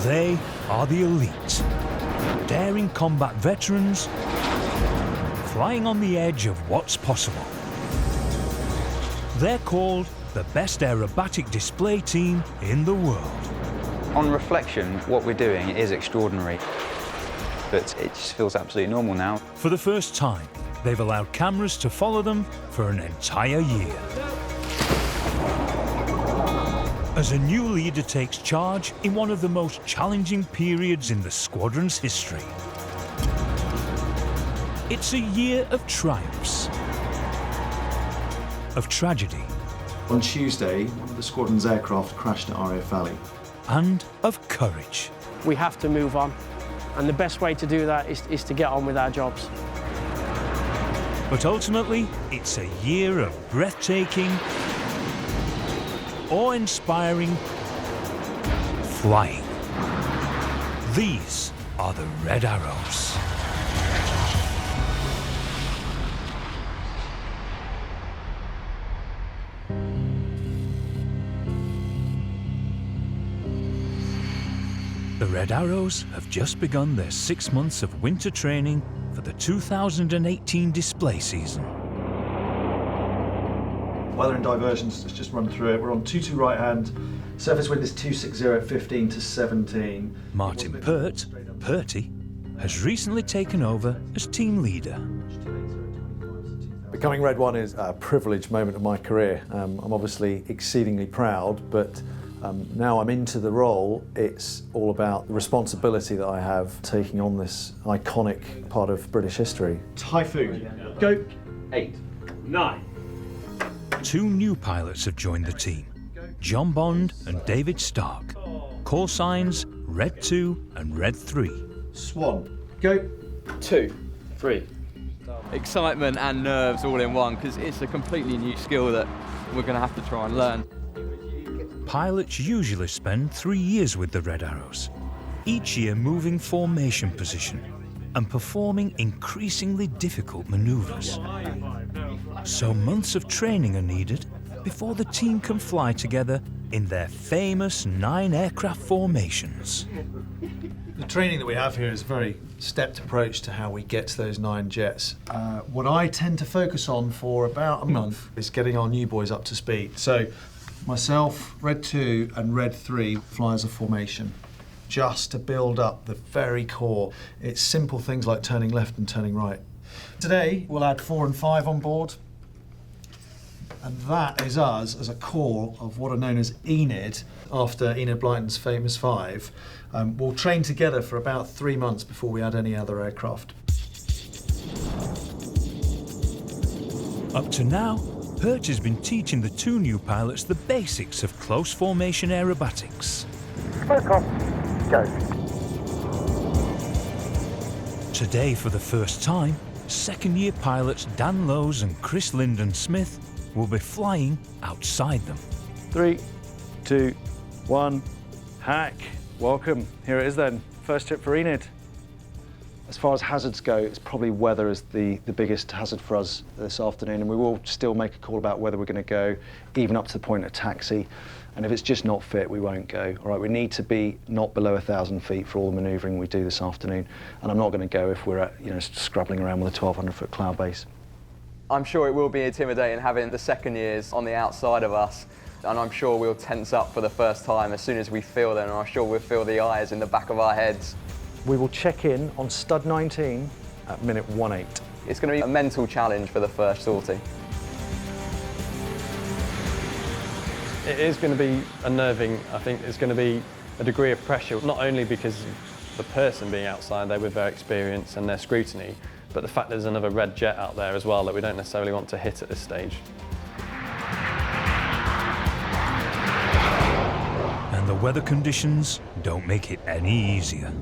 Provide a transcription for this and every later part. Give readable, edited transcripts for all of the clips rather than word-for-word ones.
They are the elite, daring combat veterans, flying on the edge of what's possible. They're called the best aerobatic display team in the world. On reflection, what we're doing is extraordinary, but it just feels absolutely normal now. For the first time, they've allowed cameras to follow them for an entire year. As a new leader takes charge in one of the most challenging periods in the squadron's history. It's a year of triumphs, of tragedy. On Tuesday, one of the squadron's aircraft crashed at RAF Valley. And of courage. We have to move on, and the best way to do that is to get on with our jobs. But ultimately, it's a year of breathtaking, awe-inspiring flying. These are the Red Arrows. The Red Arrows have just begun their 6 months of winter training for the 2018 display season. Weather and diversions, let's just run through it. We're on 22 right hand, surface wind is 260 at 15 to 17. Martin Perty, has recently taken over as team leader. Becoming Red 1 is a privileged moment of my career. I'm obviously exceedingly proud, but now I'm into the role, it's all about the responsibility that I have taking on this iconic part of British history. Typhoon, go. 8, 9. 2 new pilots have joined the team, John Bond and David Stark. Call signs Red 2 and Red 3. Swan, go. 2, 3. Excitement and nerves all in one, because it's a completely new skill that we're going to have to try and learn. Pilots usually spend 3 years with the Red Arrows, each year moving formation position and performing increasingly difficult manoeuvres. So months of training are needed before the team can fly together in their famous 9 aircraft formations. The training that we have here is a very stepped approach to how we get to those 9 jets. What I tend to focus on for about a month is getting our new boys up to speed. So myself, Red 2 and Red 3 fly as a formation, just to build up the very core. It's simple things like turning left and turning right. Today, we'll add 4 and 5 on board, and that is us as a core of what are known as Enid, after Enid Blyton's famous 5. We'll train together for about 3 months before we add any other aircraft. Up to now, Perch has been teaching the 2 new pilots the basics of close formation aerobatics. Smoke off, go. Today, for the first time, second-year pilots Dan Lowes and Chris Linden-Smith will be flying outside them. 3, 2, 1, hack. Welcome. Here it is then. First trip for Enid. As far as hazards go, it's probably weather is the biggest hazard for us this afternoon, and we will still make a call about whether we're going to go, even up to the point of taxi. And if it's just not fit, we won't go. All right, we need to be not below 1,000 feet for all the manoeuvring we do this afternoon, and I'm not going to go if we're scrabbling around with a 1,200-foot cloud base. I'm sure it will be intimidating having the second years on the outside of us, and I'm sure we'll tense up for the first time as soon as we feel them, and I'm sure we'll feel the eyes in the back of our heads. We will check in on stud 19 at minute 18. It's going to be a mental challenge for the first sortie. It is going to be unnerving. I think it's going to be a degree of pressure, not only because of the person being outside there with their experience and their scrutiny, but the fact there's another red jet out there as well that we don't necessarily want to hit at this stage. And the weather conditions don't make it any easier.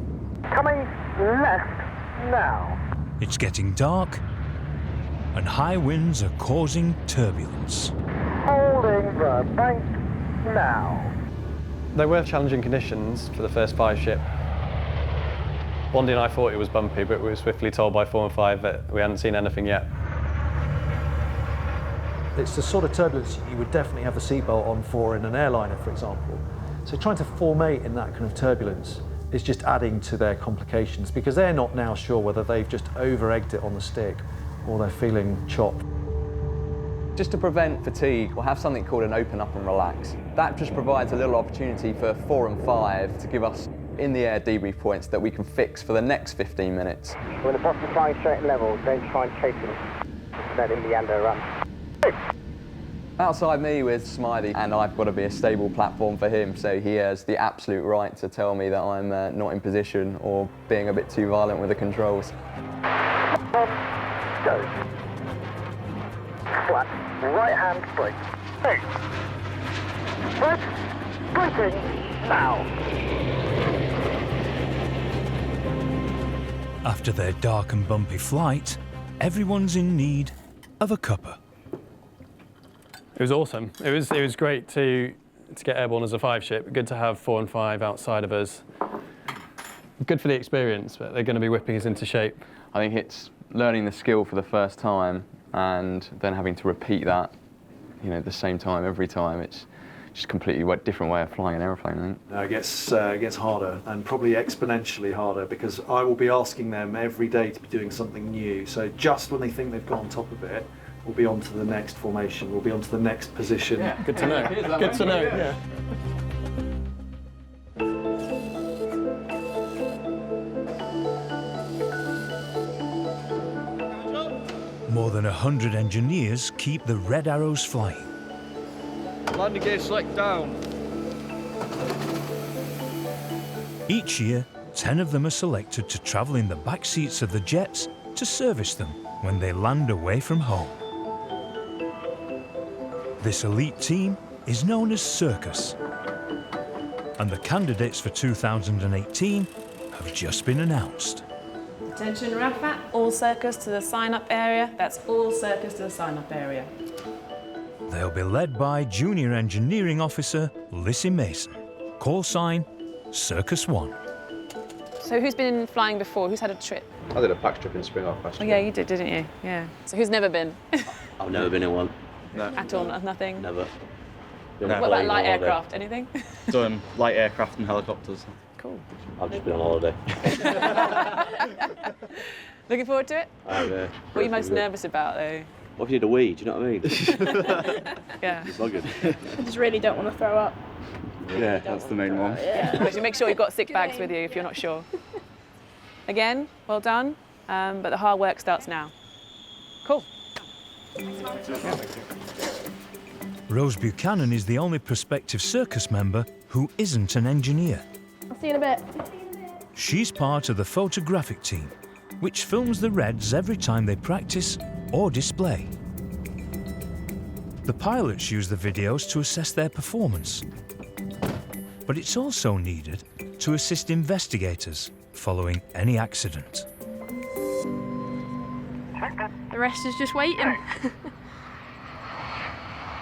Coming left now. It's getting dark, and high winds are causing turbulence. Holding the bank now. There were challenging conditions for the first 5 ship. Bondi and I thought it was bumpy, but we were swiftly told by 4 and 5 that we hadn't seen anything yet. It's the sort of turbulence you would definitely have the seatbelt on for in an airliner, for example. So trying to formate in that kind of turbulence is just adding to their complications because they're not now sure whether they've just over-egged it on the stick or they're feeling chopped. Just to prevent fatigue, we'll have something called an open up and relax. That just provides a little opportunity for 4 and 5 to give us in the air debrief points that we can fix for the next 15 minutes. When the boss is flying straight and level, don't try and chase him. Let him meander around. Outside me with Smiley, and I've got to be a stable platform for him, so he has the absolute right to tell me that I'm not in position or being a bit too violent with the controls. Go. Flat. Right hand brake. Hey. Right. Braking. Now. After their dark and bumpy flight, everyone's in need of a cuppa. It was awesome. It was great to get airborne as a 5 ship. Good to have 4 and 5 outside of us. Good for the experience, but they're going to be whipping us into shape. I think it's learning the skill for the first time and then having to repeat that, you know, at the same time every time. It's just a completely different way of flying an aeroplane, I think. It gets harder, and probably exponentially harder, because I will be asking them every day to be doing something new. So just when they think they've got on top of it, we'll be on to the next formation, we'll be on to the next position. Yeah, good to know. Good to know. Yeah. More than 100 engineers keep the Red Arrows flying. Landing gear select down. Each year, 10 of them are selected to travel in the back seats of the jets to service them when they land away from home. This elite team is known as Circus, and the candidates for 2018 have just been announced. Attention RAFAT, all circus to the sign-up area. That's all circus to the sign-up area. They'll be led by Junior Engineering Officer Lissy Mason, call sign Circus 1. So who's been flying before? Who's had a trip? I did a pack trip in spring off last Oh yeah, you did, didn't you? Yeah. So who's never been? I've never been in one. No. At all, nothing? Never. What about light aircraft, anything? Done light aircraft and helicopters. Cool. I've just been on holiday. Looking forward to it? What are you most nervous about though? What if you need a wee, do you know what I mean? Yeah. It's not good. I just really don't want to throw up. Yeah, that's the main one. Yeah. So make sure you've got sick bags with you if you're not sure. Again, well done, but the hard work starts now. Cool. Rose Buchanan is the only prospective circus member who isn't an engineer. I'll see you in a bit. She's part of the photographic team, which films the Reds every time they practice or display. The pilots use the videos to assess their performance, but it's also needed to assist investigators following any accident. The rest is just waiting.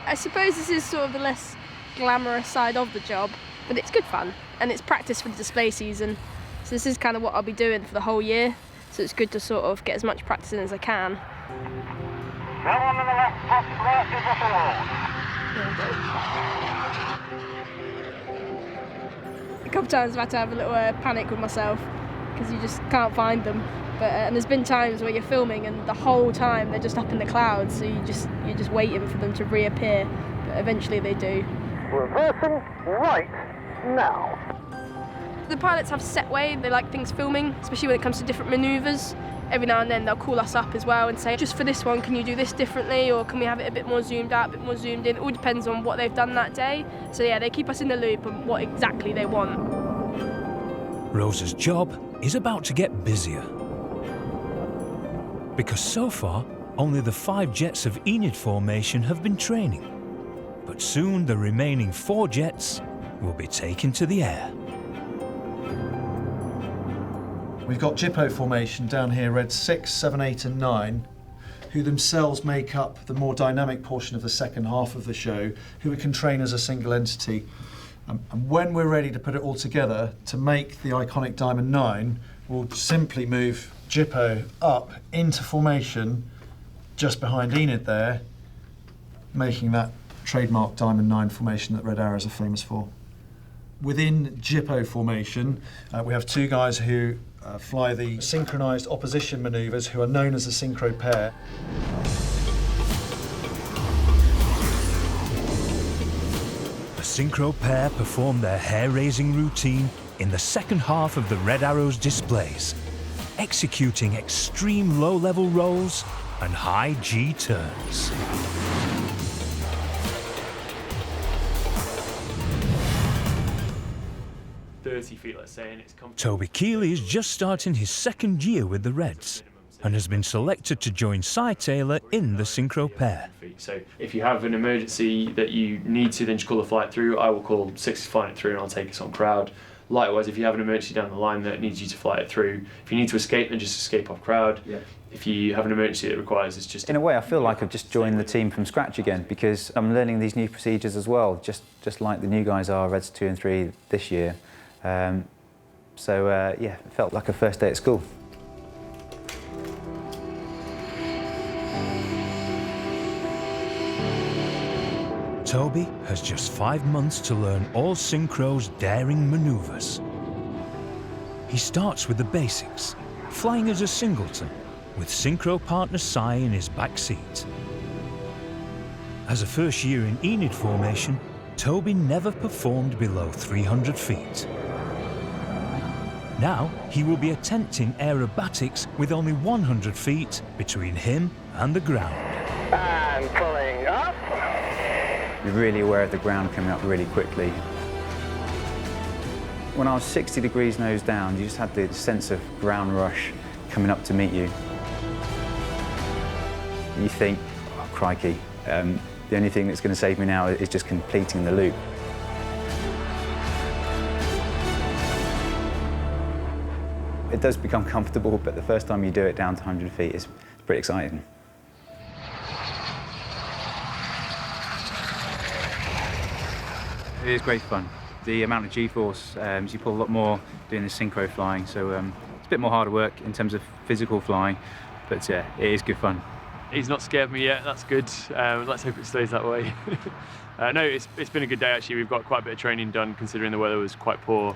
I suppose this is sort of the less glamorous side of the job, but it's good fun and it's practice for the display season. So this is kind of what I'll be doing for the whole year. So it's good to sort of get as much practice in as I can. A couple of times I've had to have a little panic with myself because you just can't find them. And there's been times where you're filming and the whole time they're just up in the clouds, so you're just waiting for them to reappear, but eventually they do. Reversing right now. The pilots have a set way they like things filming, especially when it comes to different manoeuvres. Every now and then they'll call us up as well and say, just for this one, can you do this differently, or can we have it a bit more zoomed out, a bit more zoomed in? It all depends on what they've done that day. So yeah, they keep us in the loop on what exactly they want. Rose's job is about to get busier, because so far only the 5 jets of Enid formation have been training, but soon the remaining 4 jets will be taken to the air. We've got Jippo formation down here, Reds 6, 7, 8 and 9, who themselves make up the more dynamic portion of the second half of the show, who we can train as a single entity. And when we're ready to put it all together to make the iconic Diamond 9, we'll simply move Jippo up into formation just behind Enid there, making that trademark Diamond 9 formation that Red Arrows are famous for. Within Jippo formation, we have two guys who fly the synchronised opposition manoeuvres, who are known as the Synchro Pair. The Synchro Pair perform their hair-raising routine in the second half of the Red Arrows displays, executing extreme low-level rolls and high G turns. Feet, let's say, and it's Toby Keeley is just starting his second year with the Reds and has been selected to join Cy Taylor in the Synchro Pair. So if you have an emergency that you need to then just call the flight through, I will call 6 flying it through and I'll take us on crowd. Likewise, if you have an emergency down the line that needs you to fly it through, if you need to escape, then just escape off crowd. Yeah. If you have an emergency that requires, it's just... In a way, I feel like I've just joined the team from scratch again, because I'm learning these new procedures as well, just like the new guys are, Reds 2 and 3 this year. Yeah, it felt like a first day at school. Toby has just 5 months to learn all Synchro's daring manoeuvres. He starts with the basics, flying as a singleton, with Synchro partner Cy in his back seat. As a first year in Enid formation, Toby never performed below 300 feet. Now he will be attempting aerobatics with only 100 feet between him and the ground. And pulling up. You're really aware of the ground coming up really quickly. When I was 60 degrees nose down, you just had the sense of ground rush coming up to meet you. You think, oh, crikey, the only thing that's going to save me now is just completing the loop. It does become comfortable, but the first time you do it down to 100 feet is pretty exciting. It is great fun. The amount of G-force, you pull a lot more doing the synchro flying, so it's a bit more harder work in terms of physical flying, but yeah, it is good fun. He's not scared me yet, that's good. Let's hope it stays that way. No, it's been a good day actually. We've got quite a bit of training done considering the weather was quite poor.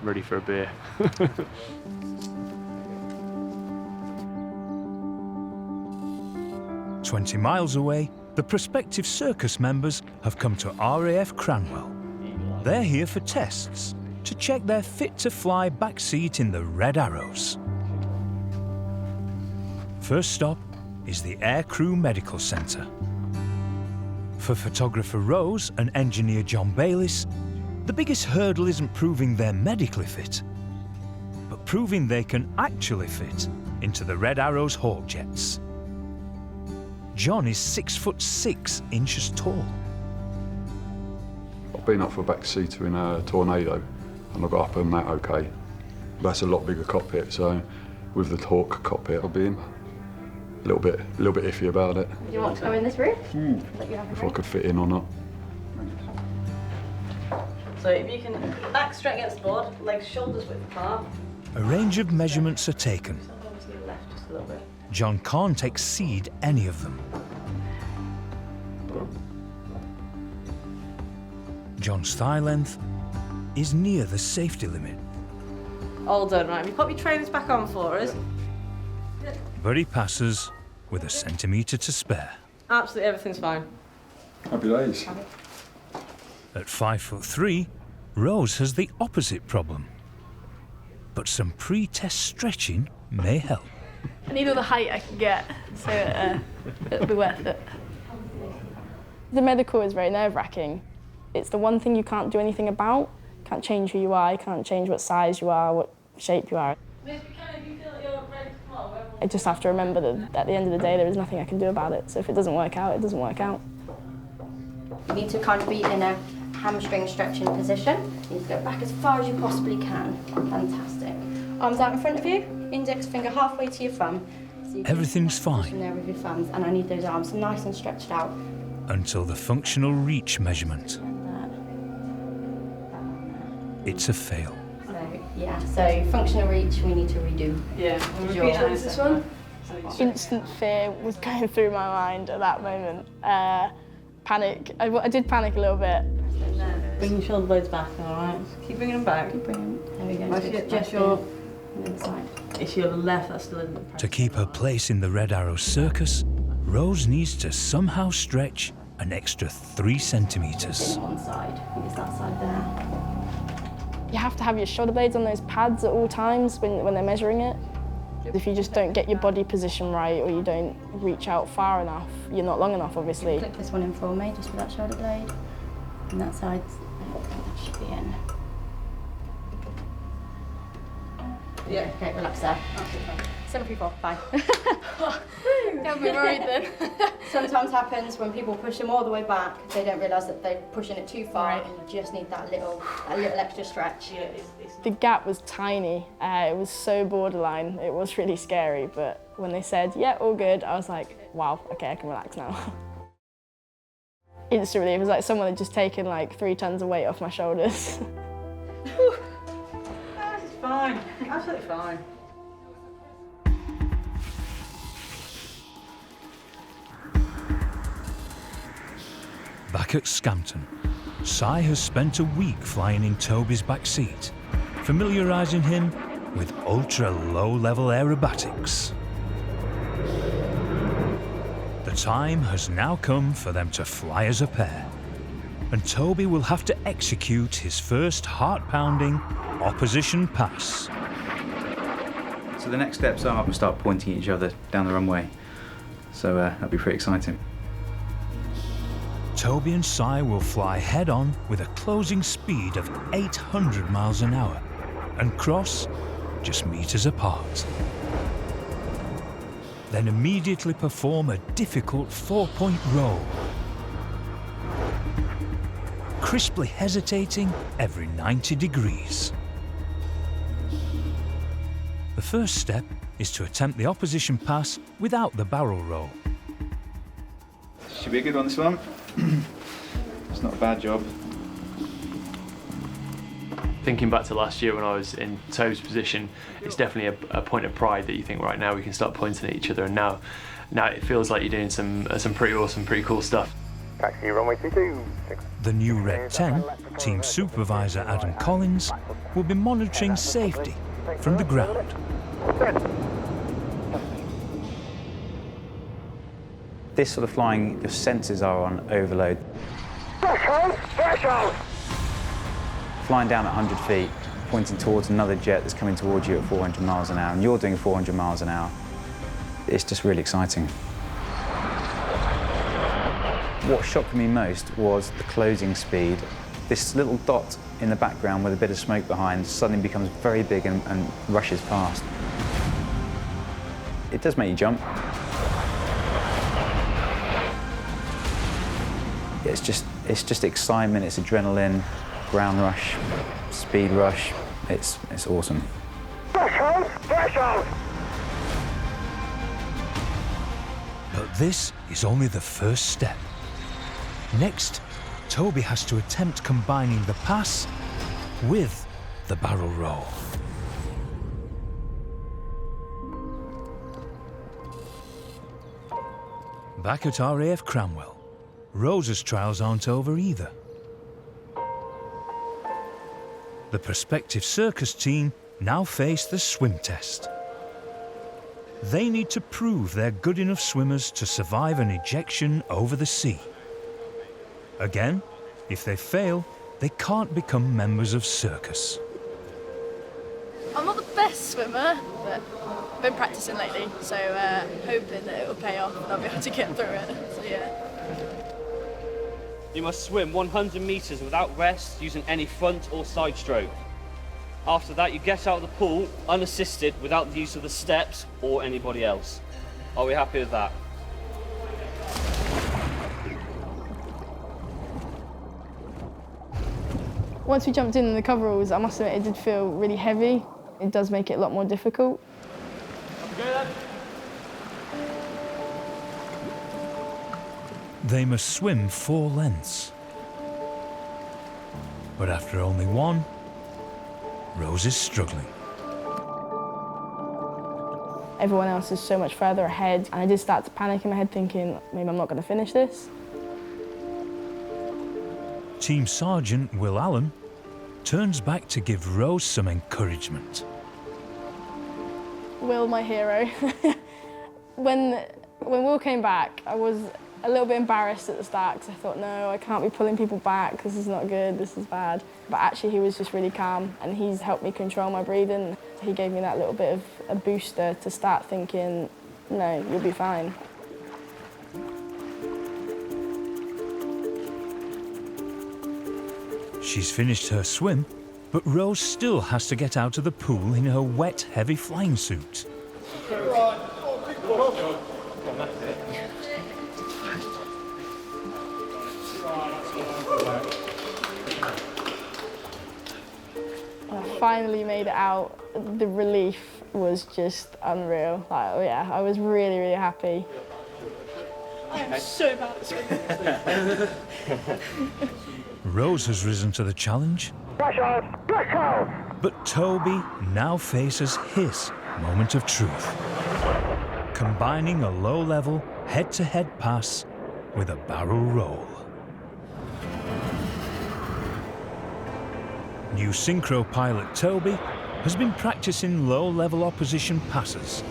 Ready for a beer. 20 miles away, the prospective circus members have come to RAF Cranwell. They're here for tests to check they're fit to fly backseat in the Red Arrows. First stop is the Aircrew Medical Centre. For photographer Rose and engineer John Bayliss, the biggest hurdle isn't proving they're medically fit, but proving they can actually fit into the Red Arrows Hawk jets. John is 6'6" tall. I've been up for a backseater in a Tornado, and I got up on that okay. That's a lot bigger cockpit, so with the Hawk cockpit, I'll be a little bit iffy about it. Do you want to go in this room? If I could fit in or not. So if you can back straight against the board, legs shoulders width apart. A range of measurements are taken. To your left just a little bit. John can't exceed any of them. John's thigh length is near the safety limit. All done, right. Have you put your trainers back on for us? But he passes with a centimetre to spare. Absolutely everything's fine. Happy days. At 5'3", Rose has the opposite problem. But some pre-test stretching may help. I need all the height I can get, so it'll be worth it. The medical is very nerve-wracking. It's the one thing you can't do anything about. You can't change who you are, you can't change what size you are, what shape you are. I just have to remember that at the end of the day, there is nothing I can do about it. So if it doesn't work out, it doesn't work out. You need to kind of be in a hamstring stretching position. You need to go back as far as you possibly can. Fantastic. Arms out in front of you, index finger halfway to your thumb. So everything's fine. There with your thumbs, and I need those arms nice and stretched out. Until the functional reach measurement. It's a fail. So, yeah, so functional reach we need to redo. Yeah. What was this one? Instant fear was going through my mind at that moment. Panic. I did panic a little bit. Bring your shoulder blades back, alright? Keep bringing them back. Keep bringing them. There we go. Just your inside. It's your left that's still in the press. To keep her place in the Red Arrows circus, Rose needs to somehow stretch an extra 3 centimetres. One side. Use that side there. You have to have your shoulder blades on those pads at all times when they're measuring it. If you just don't get your body position right or you don't reach out far enough, you're not long enough, obviously. Click this one in for me, just with that shoulder blade. And that side, that should be in. Yeah. Okay, relax there. 7, 3, 4, 5. Don't be worried then. Sometimes happens when people push them all the way back, they don't realise that they're pushing it too far, and you just need that little extra stretch. Yeah, The gap was tiny. It was so borderline. It was really scary, but when they said, yeah, all good, I was like, wow, okay, I can relax now. Instant relief. It was like someone had just taken like 3 tons of weight off my shoulders. It's fine. Absolutely fine. Back at Scampton, Si has spent a week flying in Toby's back seat, familiarising him with ultra-low-level aerobatics. The time has now come for them to fly as a pair, and Toby will have to execute his first heart-pounding opposition pass. So the next steps are we start pointing at each other down the runway. So that'll be pretty exciting. Toby and Si will fly head-on with a closing speed of 800 miles an hour and cross just meters apart. Then immediately perform a difficult 4-point roll, crisply hesitating every 90 degrees. The first step is to attempt the opposition pass without the barrel roll. Should be a good one, this one. It's not a bad job. Thinking back to last year when I was in Toby's position, it's definitely a point of pride that you think, right, now we can start pointing at each other, and now it feels like you're doing some pretty awesome, pretty cool stuff. Taxi runway 22. The new Red 10, Team Supervisor Adam Collins, will be monitoring safety from the ground. This sort of flying, your senses are on overload. Threshold! Flying down at 100 feet, pointing towards another jet that's coming towards you at 400 miles an hour, and you're doing 400 miles an hour. It's just really exciting. What shocked me most was the closing speed. This little dot in the background with a bit of smoke behind suddenly becomes very big and rushes past. It does make you jump. It's just excitement, it's adrenaline, ground rush, speed rush. It's awesome. Threshold! Threshold! But this is only the first step. Next, Toby has to attempt combining the pass with the barrel roll. Back at RAF Cranwell, Rose's trials aren't over either. The prospective circus team now face the swim test. They need to prove they're good enough swimmers to survive an ejection over the sea. Again, if they fail, they can't become members of circus. I'm not the best swimmer, but I've been practicing lately, so hoping that it will pay off and I'll be able to get through it. So yeah. You must swim 100 metres without rest using any front or side stroke. After that, you get out of the pool unassisted without the use of the steps or anybody else. Are we happy with that? Once we jumped in the coveralls, I must admit it did feel really heavy. It does make it a lot more difficult. They must swim 4 lengths. But after only 1, Rose is struggling. Everyone else is so much further ahead, and I did start to panic in my head thinking, maybe I'm not going to finish this. Team Sergeant Will Allen turns back to give Rose some encouragement. Will, my hero. When Will came back, I was a little bit embarrassed at the start because I thought, no, I can't be pulling people back. This is not good, this is bad. But actually he was just really calm and he's helped me control my breathing. He gave me that little bit of a booster to start thinking, no, you'll be fine. She's finished her swim, but Rose still has to get out of the pool in her wet, heavy flying suit. I finally made it out. The relief was just unreal. Like, yeah, I was really, really happy. I am so bad at swimming. Rose has risen to the challenge, but Toby now faces his moment of truth, combining a low-level, head-to-head pass with a barrel roll. New synchro pilot Toby has been practicing low-level opposition passes.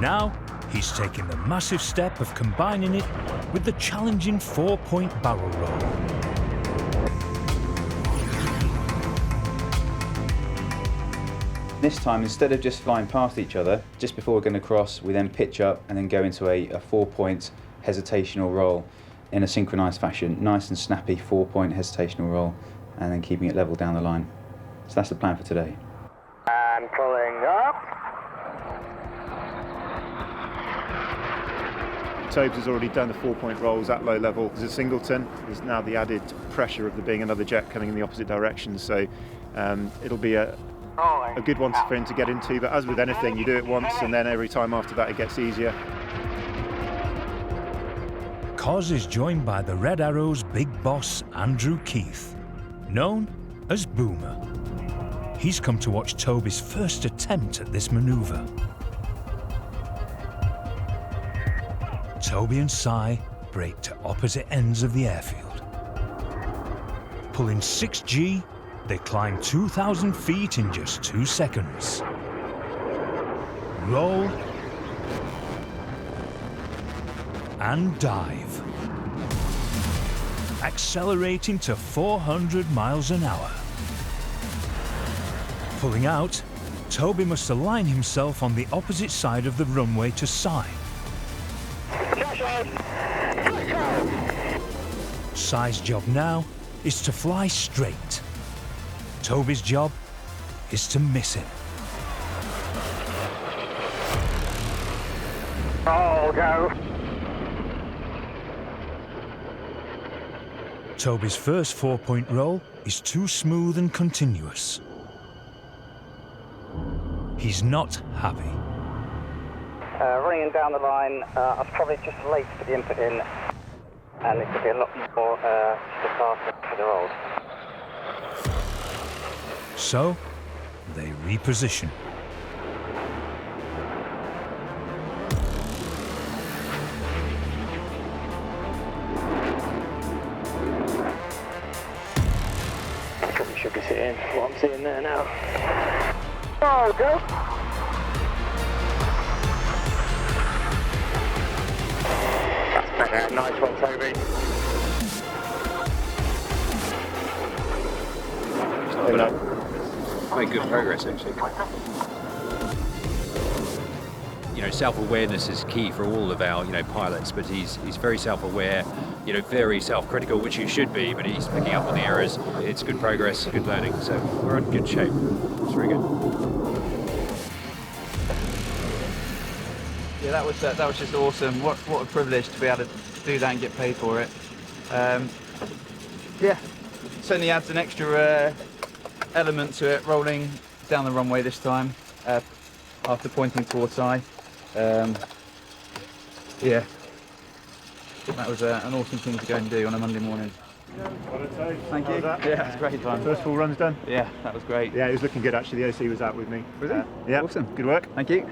Now, he's taking the massive step of combining it with the challenging 4-point barrel roll. This time, instead of just flying past each other, just before we're going to cross, we then pitch up and then go into a 4-point hesitational roll in a synchronised fashion. Nice and snappy 4-point hesitational roll, and then keeping it level down the line. So that's the plan for today. And pulling up. Tobes has already done the 4-point rolls at low level as a singleton. There's now the added pressure of there being another jet coming in the opposite direction, so it'll be a good one for him to get into. But as with anything, you do it once and then every time after that it gets easier. Cos is joined by the Red Arrows' big boss Andrew Keith, known as Boomer. He's come to watch Toby's first attempt at this manoeuvre. Toby and Cy break to opposite ends of the airfield. Pulling 6G, they climb 2,000 feet in just 2 seconds. Roll and dive, accelerating to 400 miles an hour. Pulling out, Toby must align himself on the opposite side of the runway to Cy. Cy's job now is to fly straight. Toby's job is to miss him. Oh, go. Toby's first 4-point roll is too smooth and continuous. He's not happy. Running down the line, I was probably just late for the input in, and it could be a lot more faster for the rolls. So, they reposition. Probably should be seeing what I'm seeing there now. Oh, go! Nice one, Toby. Made good progress, actually. You know, self-awareness is key for all of our, pilots, but he's very self-aware, very self-critical, which he should be, but he's picking up on the errors. It's good progress, good learning, so we're in good shape. It's very good. Yeah, that was just awesome. What a privilege to be able to do that and get paid for it. Yeah, certainly adds an extra element to it, rolling down the runway this time after pointing towards Cy. Yeah, that was an awesome thing to go and do on a Monday morning. Thank you. Yeah, it's great fun. First 4 runs done? Yeah, that was great. Yeah, it was looking good actually. The OC was out with me. Was it? Yeah, awesome. Good work. Thank you.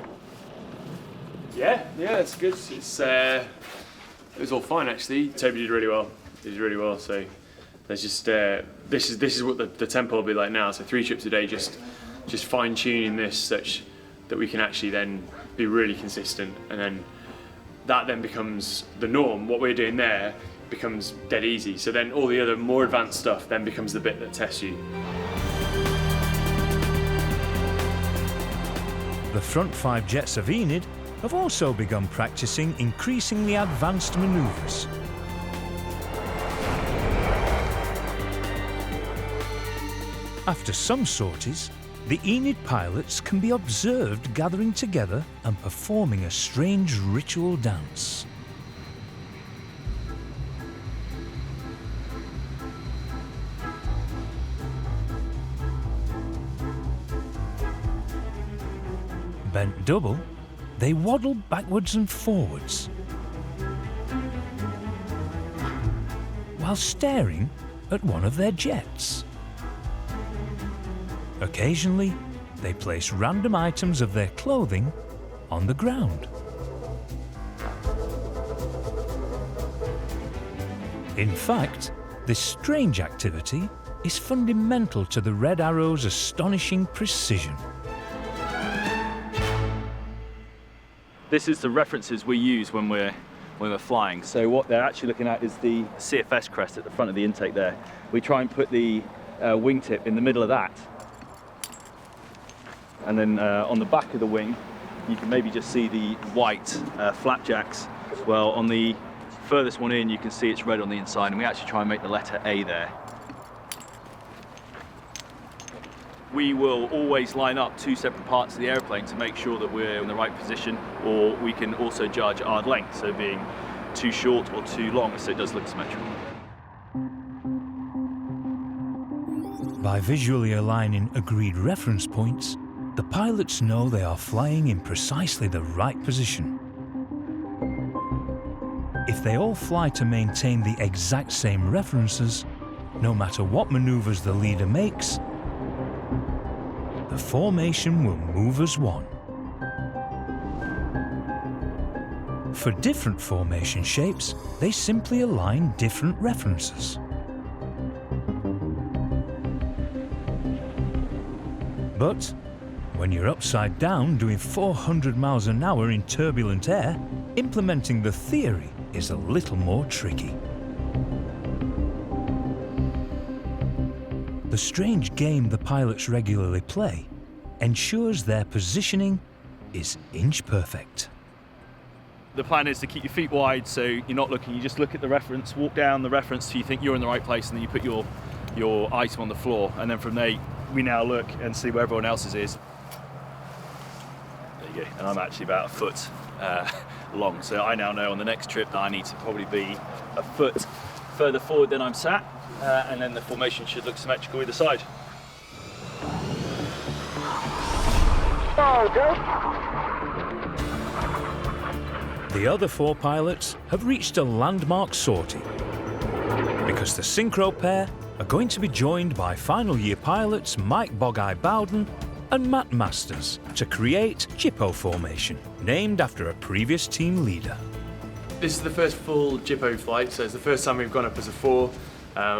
Yeah, it's good. It's It was all fine actually. Toby did really well. He did really well. So there's just this is what the tempo will be like now. So 3 trips a day, just fine tuning this such that we can actually then be really consistent, and then that then becomes the norm. What we're doing there becomes dead easy. So then all the other more advanced stuff then becomes the bit that tests you. The front 5 jets of Enid have also begun practicing increasingly advanced manoeuvres. After some sorties, the Enid pilots can be observed gathering together and performing a strange ritual dance. Bent double, they waddle backwards and forwards while staring at one of their jets. Occasionally, they place random items of their clothing on the ground. In fact, this strange activity is fundamental to the Red Arrow's astonishing precision. This is the references we use when we're flying. So what they're actually looking at is the CFS crest at the front of the intake there. We try and put the wingtip in the middle of that. And then on the back of the wing, you can maybe just see the white flapjacks. Well, on the furthest one in, you can see it's red on the inside, and we actually try and make the letter A there. We will always line up 2 separate parts of the airplane to make sure that we're in the right position, or we can also judge our length, so being too short or too long, so it does look symmetrical. By visually aligning agreed reference points, the pilots know they are flying in precisely the right position. If they all fly to maintain the exact same references, no matter what maneuvers the leader makes, the formation will move as one. For different formation shapes, they simply align different references. But when you're upside down doing 400 miles an hour in turbulent air, implementing the theory is a little more tricky. The strange game the pilots regularly play ensures their positioning is inch perfect. The plan is to keep your feet wide, so you're not looking, you just look at the reference, walk down the reference so you think you're in the right place, and then you put your item on the floor, and then from there we now look and see where everyone else's is. There you go, and I'm actually about a foot long, so I now know on the next trip that I need to probably be a foot further forward than I'm sat, and then the formation should look symmetrical either side. The other 4 pilots have reached a landmark sortie because the Synchro Pair are going to be joined by final year pilots Mike Bog-Eye Bowden and Matt Masters to create Jippo formation, named after a previous team leader. This is the first full Jippo flight, so it's the first time we've gone up as a 4.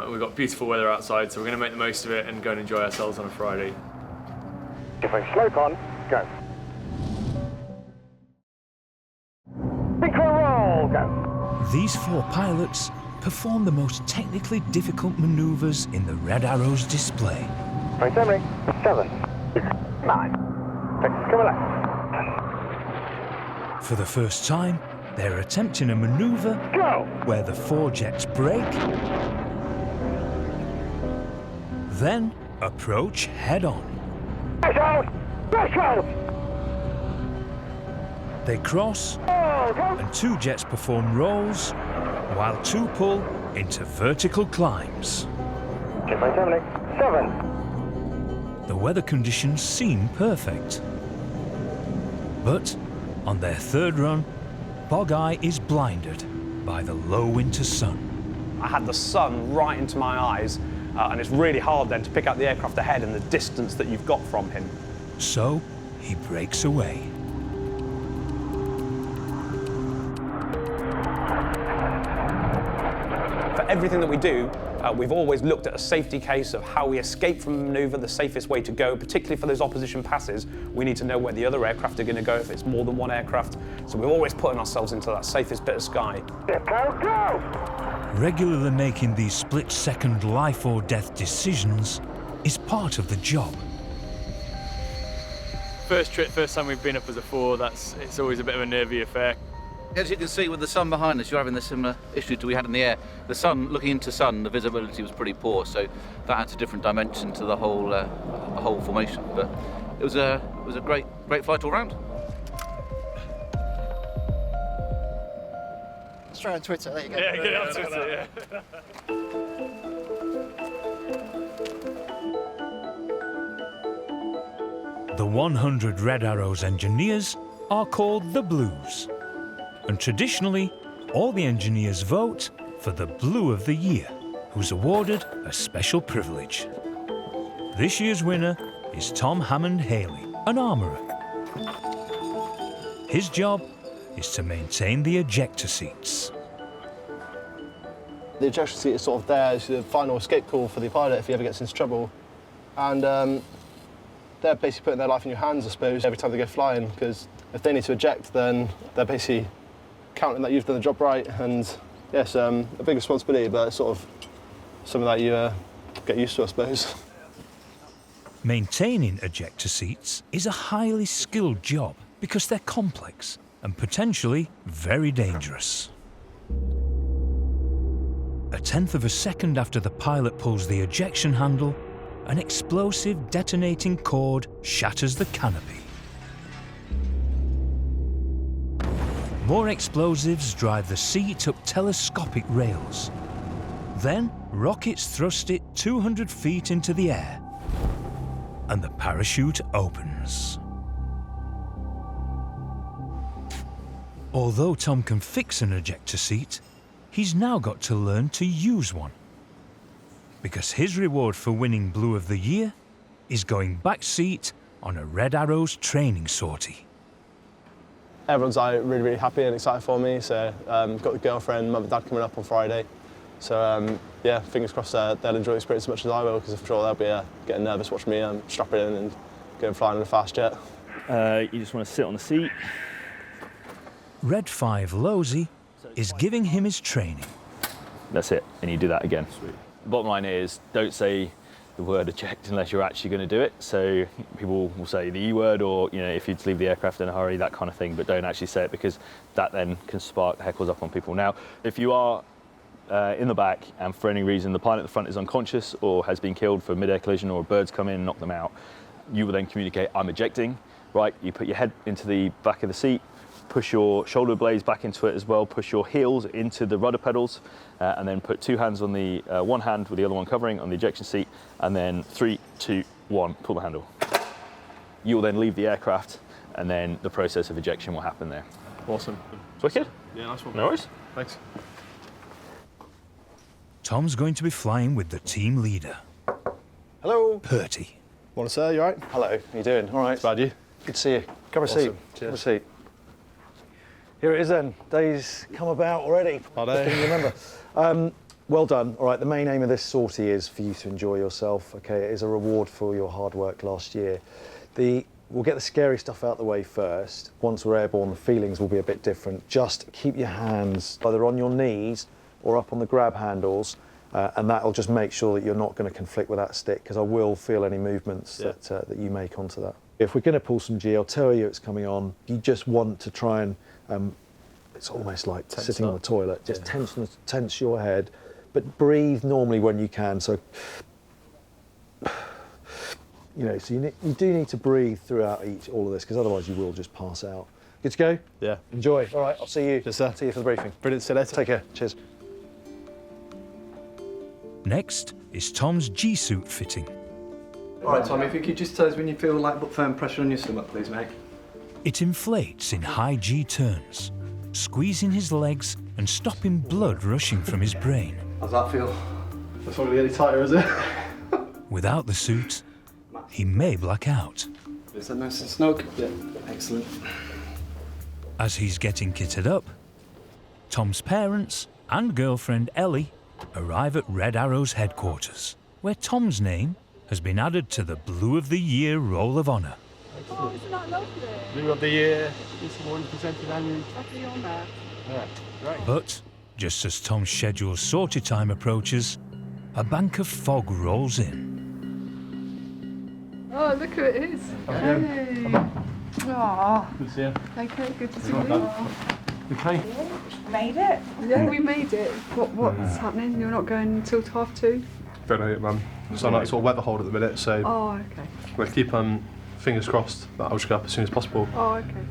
We've got beautiful weather outside, so we're going to make the most of it and go and enjoy ourselves on a Friday. Jippo slope on, go. Synchro roll, go. These 4 pilots perform the most technically difficult maneuvers in the Red Arrows display. Right, 7, 9. Come left. For the first time, they're attempting a maneuver where the 4 jets brake, then approach head-on. They cross, and 2 jets perform rolls, while 2 pull into vertical climbs. 7. The weather conditions seem perfect. But on their 3rd run, Bog-Eye is blinded by the low winter sun. I had the sun right into my eyes, and it's really hard then to pick out the aircraft ahead and the distance that you've got from him. So he breaks away. For everything that we do, we've always looked at a safety case of how we escape from a manoeuvre, the safest way to go, particularly for those opposition passes. We need to know where the other aircraft are going to go if it's more than one aircraft. So we're always putting ourselves into that safest bit of sky. Go, go! Regularly making these split-second life or death decisions is part of the job. First trip, first time we've been up as a four, it's always a bit of a nervy affair. As you can see, with the sun behind us, you're having the similar issue to we had in the air. The sun, looking into sun, the visibility was pretty poor, so that adds a different dimension to the whole formation. But it was a great flight all round. Let's try on Twitter. There you go. Yeah, get it on Twitter. Yeah. The 100 Red Arrows engineers are called the Blues. And traditionally, all the engineers vote for the Blue of the Year, who's awarded a special privilege. This year's winner is Tom Hammond-Haley, an armourer. His job is to maintain the ejector seats. The ejector seat is sort of there as the final escape call for the pilot if he ever gets into trouble. And they're basically putting their life in your hands, I suppose, every time they go flying, because if they need to eject, then they're basically counting that you've done the job right. And yes, a big responsibility, but it's sort of something that you get used to, I suppose. Maintaining ejector seats is a highly skilled job because they're complex and potentially very dangerous. A tenth of a second after the pilot pulls the ejection handle, an explosive detonating cord shatters the canopy. More explosives drive the seat up telescopic rails. Then rockets thrust it 200 feet into the air, and the parachute opens. Although Tom can fix an ejector seat, he's now got to learn to use one. Because his reward for winning Blue of the Year is going back seat on a Red Arrows training sortie. Everyone's really, really happy and excited for me. So got the girlfriend, mum and dad coming up on Friday. So yeah, fingers crossed they'll enjoy the experience as much as I will, because I'm sure they'll be getting nervous watching me strapping in and going flying in a fast jet. You just want to sit on the seat. Red 5 Losey is giving him his training. That's it, and you do that again. Sweet. The bottom line is, don't say the word eject unless you're actually going to do it. So people will say the E word, or if you'd leave the aircraft in a hurry, that kind of thing, but don't actually say it, because that then can spark heckles up on people. Now, if you are in the back and for any reason the pilot at the front is unconscious or has been killed for a mid-air collision, or birds come in and knock them out, you will then communicate, I'm ejecting, right? You put your head into the back of the seat, push your shoulder blades back into it as well, push your heels into the rudder pedals, and then put two hands on the one hand with the other one covering on the ejection seat, and then 3, 2, 1, pull the handle. You will then leave the aircraft, and then the process of ejection will happen there. Awesome. Wicked? Yeah, nice one. No worries. Thanks. Tom's going to be flying with the team leader. Hello. Purty. Morning, sir. You all right? Hello. How you doing? All right. Bad, you? Good to see you. Grab a seat. Cheers. Grab a seat. Here it is then. Days come about already. Are they? I can remember. Well done. All right, the main aim of this sortie is for you to enjoy yourself. Okay, it is a reward for your hard work last year. We'll get the scary stuff out the way first. Once we're airborne, the feelings will be a bit different. Just keep your hands either on your knees or up on the grab handles, and that'll just make sure that you're not going to conflict with that stick, because I will feel any movements that you make onto that. If we're going to pull some G, I'll tell you it's coming on. You just want to try and, it's almost like sitting on the toilet. Just tense your head, but breathe normally when you can. So, so you do need to breathe throughout all of this, because otherwise you will just pass out. Good to go? Yeah. Enjoy. All right, I'll see you. Yes, sir. See you for the briefing. Brilliant. See you later. Take care. Cheers. Next is Tom's G-suit fitting. All right, Tom, if you could just tell us when you feel like firm pressure on your stomach, please, mate. It inflates in high G turns, squeezing his legs and stopping blood rushing from his brain. How's that feel? That's not going to get any tighter, is it? Without the suit, he may black out. Is that nice and snug? Yeah. Excellent. As he's getting kitted up, Tom's parents and girlfriend Ellie arrive at Red Arrows headquarters, where Tom's name has been added to the Blue of the Year Roll of Honour. Oh, isn't that lovely? Blue of the Year is the one presented annually. Lovely on there. Yeah, right. But just as Tom's scheduled sortie time approaches, a bank of fog rolls in. Oh, look who it is. Hey. Aw. Good to see you. Okay, good to see you. Okay. Made it. Yeah, we made it. What's happening? You're not going until 2:30? Don't know yet, man. It's on like sort of weather hold at the minute, so Oh, okay. we'll keep fingers crossed that I'll just go up as soon as possible. Oh, okay.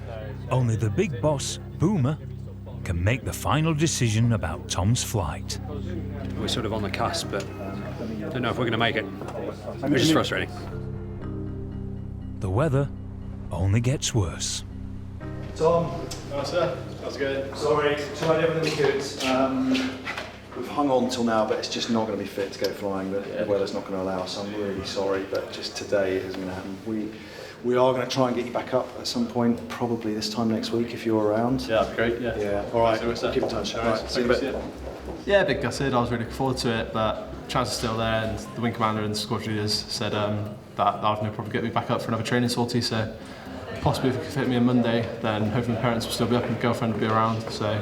Only the big boss, Boomer, can make the final decision about Tom's flight. We're sort of on the cusp, but don't know if we're going to make it, which is frustrating. The weather only gets worse. Tom. Hello, sir. How's it going? Sorry, tried everything we could. We've hung on till now, but it's just not going to be fit to go flying. The weather's not going to allow us. I'm really sorry, but just today it isn't going to happen. We are going to try and get you back up at some point, probably this time next week if you're around. Yeah, that'd be great. Yeah. Yeah. All right. So, Keep in touch. All Right. See you in a bit. Yeah, big gutted. I was really looking forward to it, but chance is still there, and the wing commander and the squad leaders said that I've no problem getting me back up for another training sortie. So possibly if it could fit me on Monday, then hopefully the parents will still be up and the girlfriend will be around. So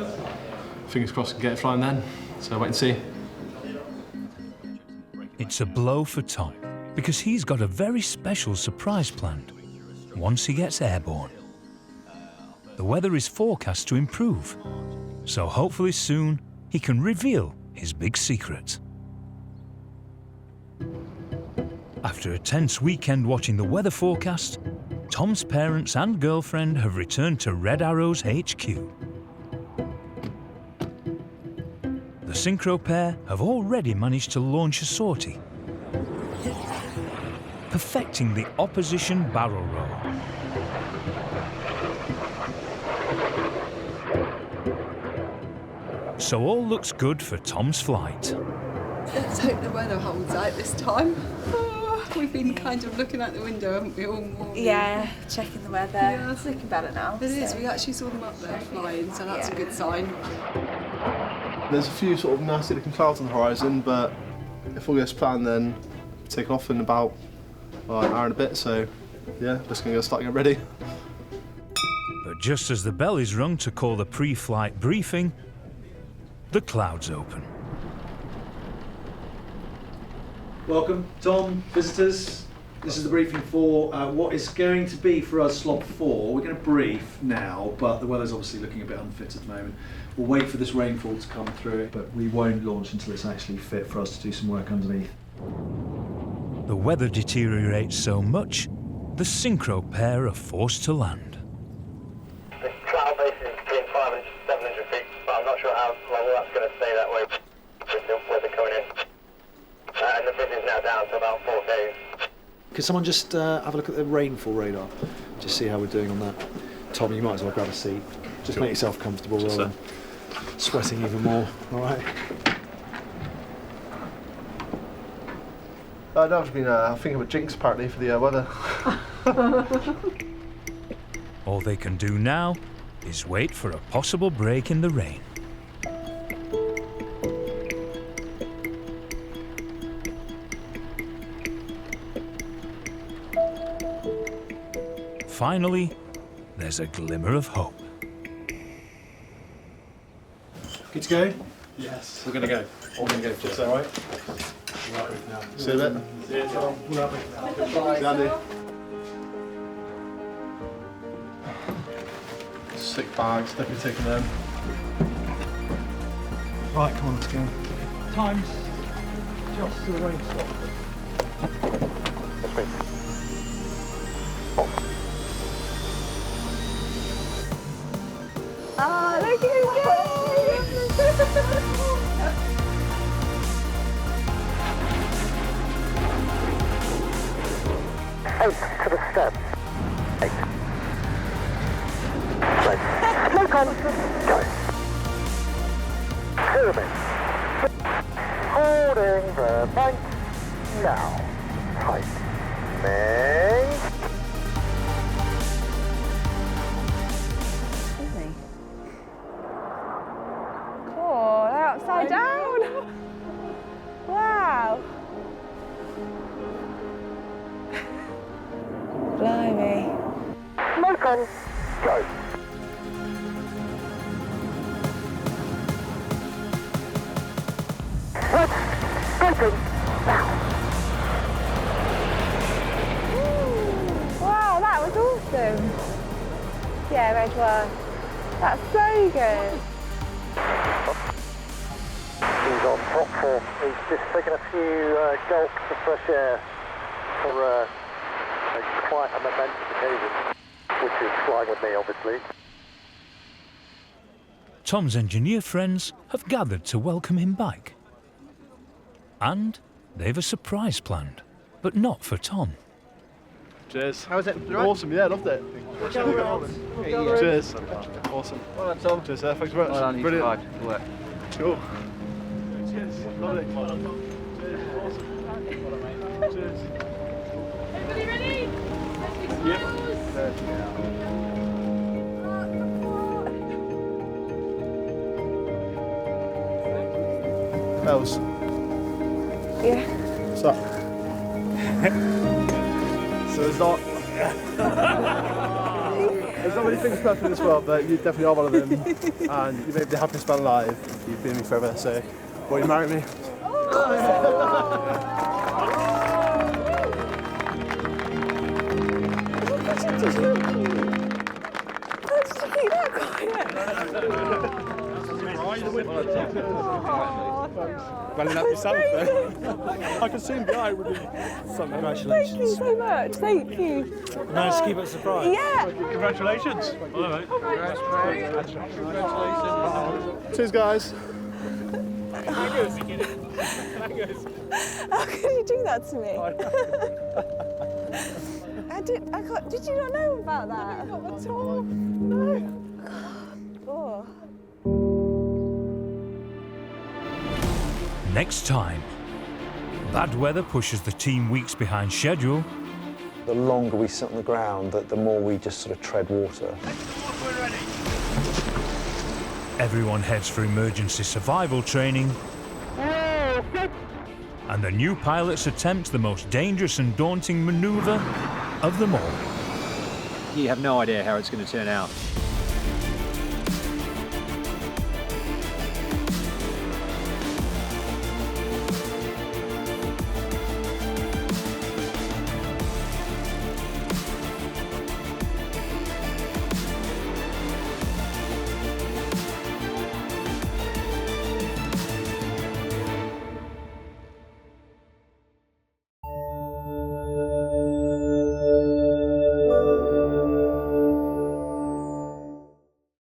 fingers crossed we can get it flying then. So wait and see. It's a blow for Tom, because he's got a very special surprise planned once he gets airborne. The weather is forecast to improve, so hopefully soon he can reveal his big secret. After a tense weekend watching the weather forecast, Tom's parents and girlfriend have returned to Red Arrows HQ. The Synchro Pair have already managed to launch a sortie, perfecting the opposition barrel roll. So all looks good for Tom's flight. Let's hope the weather holds out this time. Oh, we've been kind of looking out the window, haven't we, all morning? Yeah, checking the weather. Yeah. It's looking better now. It is. We actually saw them up there flying, so that's a good sign. There's a few sort of nasty looking clouds on the horizon, but if all goes to plan, then take off in about an hour and a bit. So yeah, just gonna go start getting ready. But just as the bell is rung to call the pre-flight briefing, the clouds open. Welcome, Tom, visitors. This is the briefing for what is going to be for us slot 4. We're going to brief now, but the weather's obviously looking a bit unfit at the moment. We'll wait for this rainfall to come through, but we won't launch until it's actually fit for us to do some work underneath. The weather deteriorates so much, the Synchro Pair are forced to land. The cloud base is between 500 and 700 feet, but I'm not sure how long that's going to stay that way with the weather coming in. And the viz is now down to about 4 days. Could someone just have a look at the rainfall radar? Just see how we're doing on that. Tom, you might as well grab a seat. Just make yourself comfortable rather than sweating even more. All right. I've been thinking of a jinx apparently for the weather. All they can do now is wait for a possible break in the rain. Finally, there's a glimmer of hope. Good to go? Yes. We're going to go. All going to go for it. All right? See you in a bit. See you, Tom. See you, Andy. Sick bags, definitely taking them. Right, come on, let's go. Time's just to the rain stop. Oh, look at To the steps. 8. Right. Smoke on. Go. Pyramid. Holding the bank. Now. Tightening. Oh, they're upside down. on, go. Wow, that was awesome. Yeah, Red work. That's so good. He's on top form. He's just taken a few gulps of fresh air for quite a momentous occasion, which is flying with me, obviously. Tom's engineer friends have gathered to welcome him back. And they've a surprise planned, but not for Tom. Cheers. How was it? Awesome, yeah, loved it. Cheers. Awesome. Well done, Tom. Cheers, thanks very much. Well done, you Brilliant. survived. Good work. Cool. Cheers. Lovely. Cheers. Awesome. Cheers. Everybody ready? Yep. Bells. Yeah. What's that? So there's not many things perfect in this world, but you definitely are one of them. And you made me the happiest man alive. You've been with me forever, so will you marry me? Running up yourself though. I can see him behind with you. Thank you so much. Thank you. Nice to keep it a surprise. Yeah. Congratulations. All right. Congratulations. Cheers, guys. How could you do that to me? Did you not know about that? Not at all. No. Oh. Next time, bad weather pushes the team weeks behind schedule. The longer we sit on the ground, the more we just sort of tread water. Everyone heads for emergency survival training. And the new pilots attempt the most dangerous and daunting maneuver of them all. You have no idea how it's going to turn out.